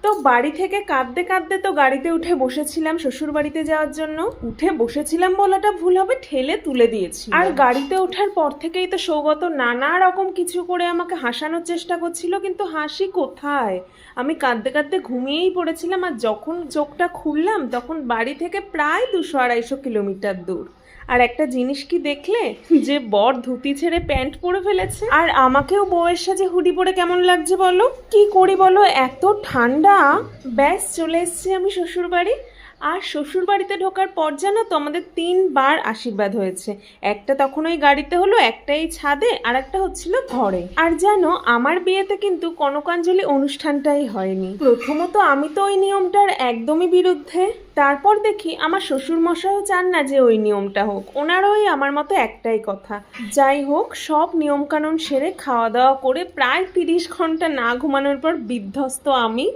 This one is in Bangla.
তো বাড়ি থেকে কাঁদতে কাঁদতে তো গাড়িতে উঠে বসেছিলাম শ্বশুর বাড়িতে যাওয়ার জন্য। উঠে বসেছিলাম বলাটা ভুল হবে, ঠেলে তুলে দিয়েছি। আর গাড়িতে ওঠার পর থেকেই তো সৌগত নানা রকম কিছু করে আমাকে হাসানোর চেষ্টা করছিল, কিন্তু হাসি কোথায়, আমি কাঁদতে কাঁদতে ঘুমিয়েই পড়েছিলাম। আর যখন চোখটা খুললাম তখন বাড়ি থেকে প্রায় 200-250 কিলোমিটার দূর। আর একটা জিনিস কি দেখলে, যে বর ধুতি ছেড়ে প্যান্ট পরে ফেলেছে, আর আমাকেও বউয়ের সাজে হুডি পরে কেমন লাগছে বলো। কি করি বলো, এত ঠান্ডা। ব্যাস চলে এসেছি আমি শ্বশুর বাড়ি। আর শ্বশুর বাড়িতে ঢোকার পর জানো তো আমাদের 3বার আশীর্বাদ হয়েছে। একটা তখন ওই গাড়িতে হলো, একটা এই ছাদে, আর একটা হচ্ছিল ঘরে। আর জানো আমার বিয়েতে কিন্তু কনকাঞ্জলি অনুষ্ঠানটাই হয়নি। প্রথমত আমি তো ওই নিয়মটার একদমই বিরুদ্ধে। তারপর দেখি আমার শ্বশুর মশাইও চান না যে ওই নিয়মটা হোক, ওনারও ওই আমার মতো একটাই কথা। যাই হোক, সব নিয়মকানুন সেরে খাওয়া দাওয়া করে প্রায় 30 ঘন্টা না ঘুমানোর পর বিধ্বস্ত আমি